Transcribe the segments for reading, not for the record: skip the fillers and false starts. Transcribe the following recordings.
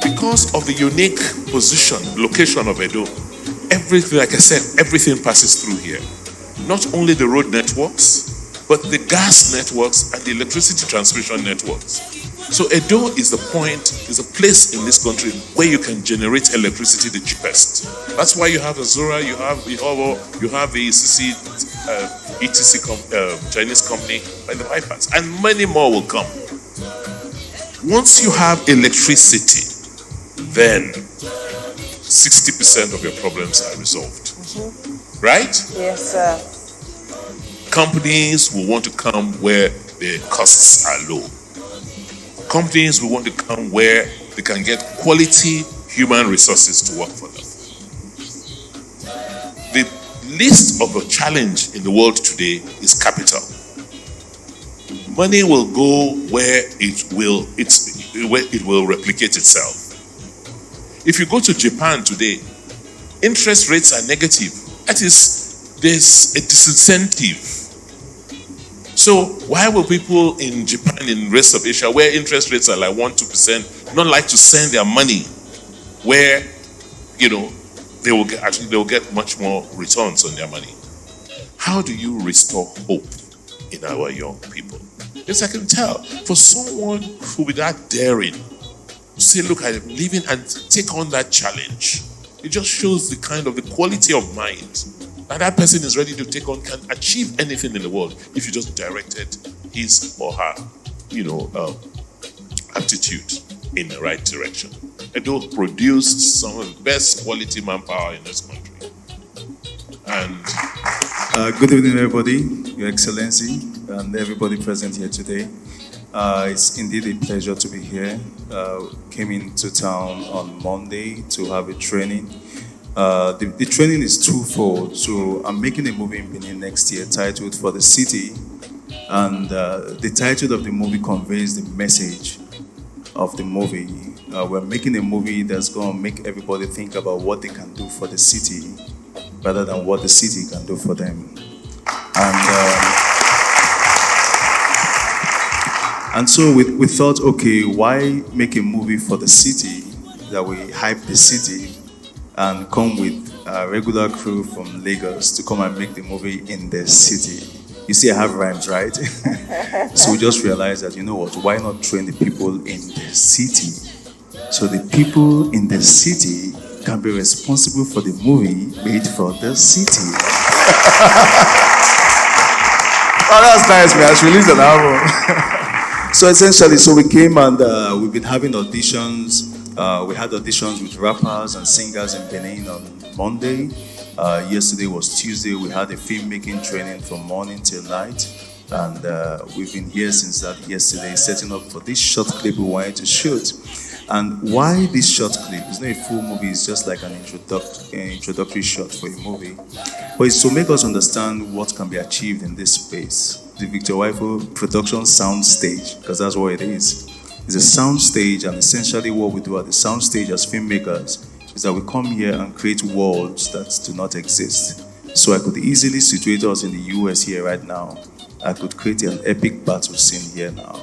Because of the unique position, location of Edo, everything, like I said, everything passes through here. Not only the road networks, but the gas networks and the electricity transmission networks. So Edo is the point, is a place in this country where you can generate electricity the cheapest. That's why you have Azura, you have the Chinese company by the bypass, and many more will come. Once you have electricity, then 60% of your problems are resolved. Mm-hmm. Right? Yes, sir. Companies will want to come where the costs are low. Companies will want to come where they can get quality human resources to work for them. The least of a challenge in the world today is capital. Money will go where it will replicate itself. If you go to Japan today, interest rates are negative. That is, there's a disincentive. So why will people in Japan, in the rest of Asia, where interest rates are like 1-2%, not like to send their money where, they will get much more returns on their money? How do you restore hope in our young people? Yes, I can tell. For someone who be that daring to say, look, I'm leaving and take on that challenge, it just shows the quality of mind that person is ready to take on, can achieve anything in the world if you just directed his or her, aptitude in the right direction. Edo produced some of the best quality manpower in this country. And good evening, everybody, Your Excellency, and everybody present here today. It's indeed a pleasure to be here. Came into town on Monday to have a training. The training is twofold. So I'm making a movie in Benin next year titled For the City. And the title of the movie conveys the message of the movie. We're making a movie that's going to make everybody think about what they can do for the city rather than what the city can do for them. And so we thought, okay, why make a movie for the city that we hype the city and come with a regular crew from Lagos to come and make the movie in the city? You see, I have rhymes, right? So we just realized that, why not train the people in the city? So the people in the city can be responsible for the movie made for the city. Oh, that's nice, man. I should release an album. So essentially, we came and we've been having auditions. We had auditions with rappers and singers in Benin on Monday. Yesterday was Tuesday. We had a filmmaking training from morning till night. And we've been here since that yesterday, setting up for this short clip we wanted to shoot. And why this short clip? It's not a full movie, it's just like an introductory shot for a movie. But it's to make us understand what can be achieved in this space. The Victor Waifo production sound stage, because that's what it is. It's a sound stage, and essentially what we do at the sound stage as filmmakers is that we come here and create worlds that do not exist. So I could easily situate us in the US here right now. I could create an epic battle scene here now.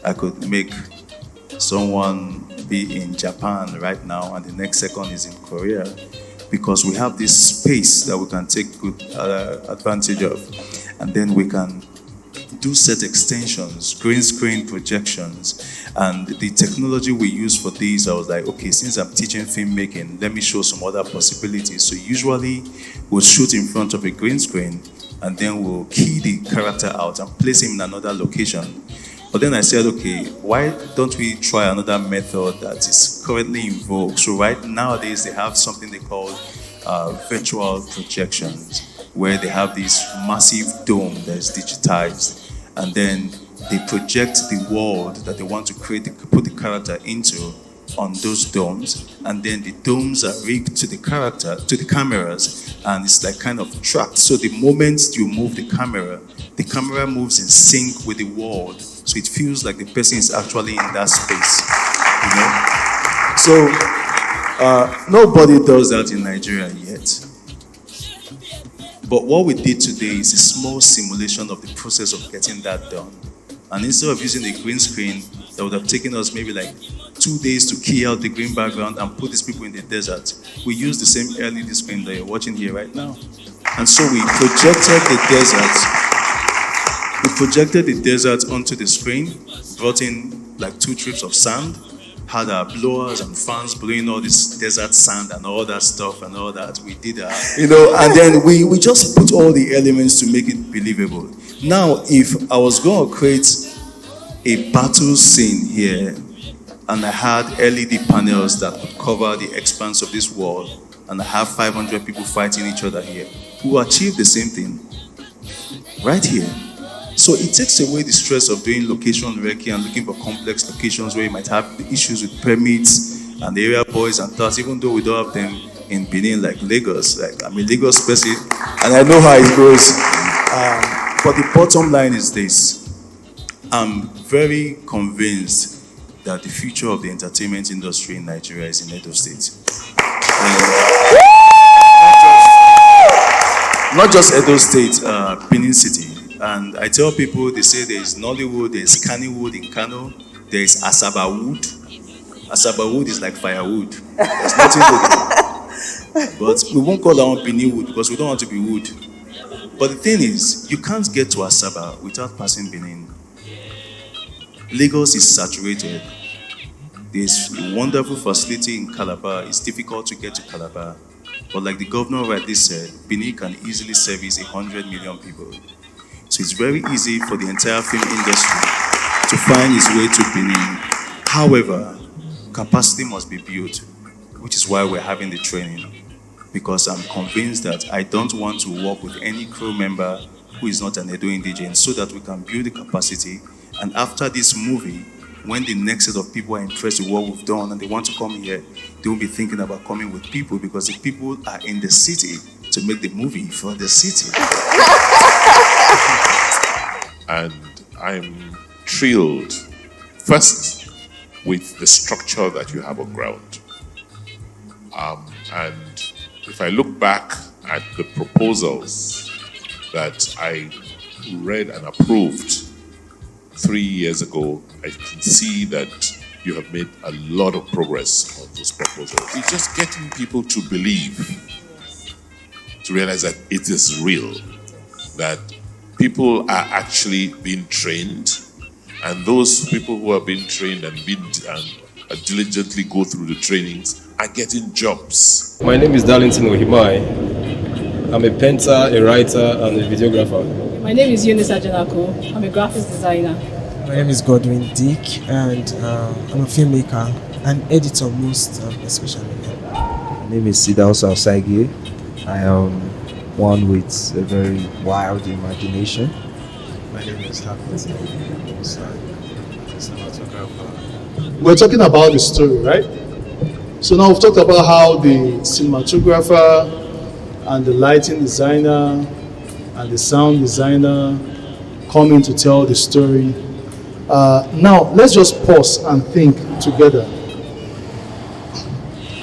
I could make someone be in Japan right now and the next second is in Korea, because we have this space that we can take good advantage of. And then we can do set extensions, green screen projections, and the technology we use for these, I was like, okay, since I'm teaching filmmaking, let me show some other possibilities. So usually we'll shoot in front of a green screen and then we'll key the character out and place him in another location. But then I said, okay, why don't we try another method that is currently in vogue? So nowadays they have something they call virtual projections, where they have this massive dome that is digitized, and then they project the world that they want to create, put the character into on those domes, and then the domes are rigged to the cameras, and it's like kind of tracked. So the moment you move the camera moves in sync with the world, so it feels like the person is actually in that space, So nobody does that in Nigeria yet. But what we did today is a small simulation of the process of getting that done. And instead of using a green screen that would have taken us maybe like 2 days to key out the green background and put these people in the desert, we used the same LED screen that you're watching here right now. And so we projected the desert onto the screen, brought in like 2 trips of sand, had our blowers and fans blowing all this desert sand and all that stuff and all that. We did and then we just put all the elements to make it believable. Now, if I was going to create a battle scene here, and I had LED panels that would cover the expanse of this wall, and I have 500 people fighting each other here, we will achieve the same thing right here. So it takes away the stress of doing location recce and looking for complex locations where you might have the issues with permits and the area boys and thoughts, even though we don't have them in Benin like Lagos. Like, I'm a Lagos person, and I know how it goes. But the bottom line is this. I'm very convinced that the future of the entertainment industry in Nigeria is in Edo State. Not just Edo State, Benin City. And I tell people, they say there is Nollywood, there is Kannywood in Kano, there is Asaba Wood. Asaba Wood is like firewood. There's nothing to do. But we won't call that one Benin Wood because we don't want to be wood. But the thing is, you can't get to Asaba without passing Benin. Lagos is saturated. There's a wonderful facility in Calabar. It's difficult to get to Calabar. But like the governor rightly said, Benin can easily service 100 million people. So it's very easy for the entire film industry to find its way to Benin. However, capacity must be built, which is why we're having the training. Because I'm convinced that I don't want to work with any crew member who is not an Edo indigene, so that we can build the capacity. And after this movie, when the next set of people are impressed with what we've done and they want to come here, they won't be thinking about coming with people, because the people are in the city to make the movie for the city. And I'm thrilled, first, with the structure that you have on ground. And if I look back at the proposals that I read and approved 3 years ago, I can see that you have made a lot of progress on those proposals. It's just getting people to believe, to realize that it is real, that people are actually being trained, and those people who are being trained and diligently go through the trainings are getting jobs. My name is Darlington Ohimai. I'm a painter, a writer, and a videographer. My name is Eunice Ajanako. I'm a graphics designer. My name is Godwin Dick, and I'm a filmmaker and editor most especially. My name is Sidao Sausagi. I am one with a very wild imagination. My name is Hafiz. I'm a cinematographer. We're talking about the story, right? So now we've talked about how the cinematographer and the lighting designer and the sound designer come in to tell the story. Now, let's just pause and think together.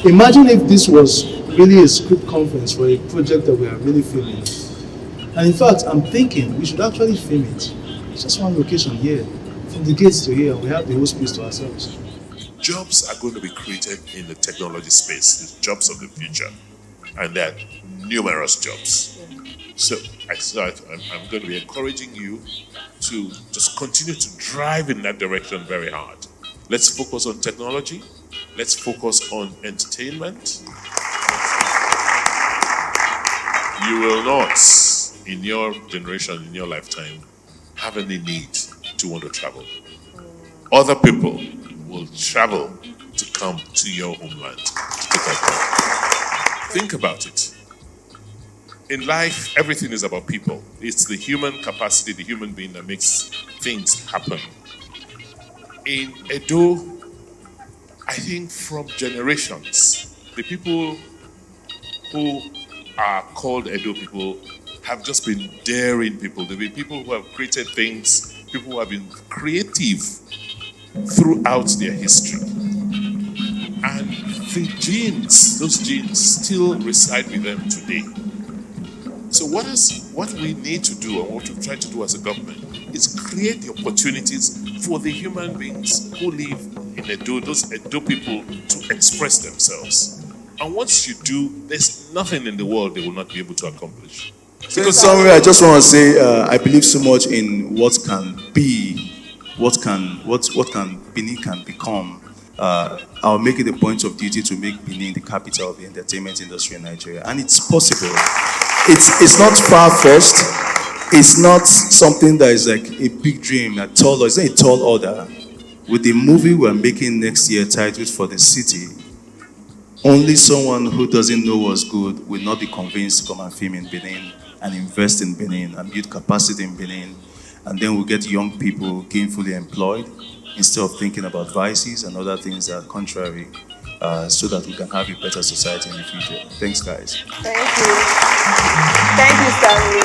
Imagine if this was really a script conference for a project that we are really filming. And in fact, I'm thinking we should actually film it. It's just one location here. From the gates to here, we have the whole space to ourselves. Jobs are going to be created in the technology space, the jobs of the future. And there are numerous jobs. So I'm going to be encouraging you to just continue to drive in that direction very hard. Let's focus on technology. Let's focus on entertainment. You will not, in your generation, in your lifetime, have any need to want to travel. Other people will travel to come to your homeland to take advantage. Think about it. In life, everything is about people. It's the human capacity, the human being that makes things happen. In Edo, I think from generations, the people who are called Edo people have just been daring people. They've been people who have created things, people who have been creative throughout their history. And the genes, those genes still reside with them today. So what we need to do and what we try to do as a government is create the opportunities for the human beings who live in Edo, those Edo people, to express themselves. And once you do, there's nothing in the world they will not be able to accomplish. So in summary, I just want to say I believe so much in what can be, what Benin can become. I'll make it a point of duty to make Benin the capital of the entertainment industry in Nigeria, and it's possible. It's not far-fetched. It's not something that is like a big dream, it's not a tall order. With the movie we're making next year titled For the City, only someone who doesn't know what's good will not be convinced to come and film in Benin and invest in Benin and build capacity in Benin. And then we'll get young people gainfully employed instead of thinking about vices and other things that are contrary, so that we can have a better society in the future. Thanks, guys. Thank you. Thank you, Stanley.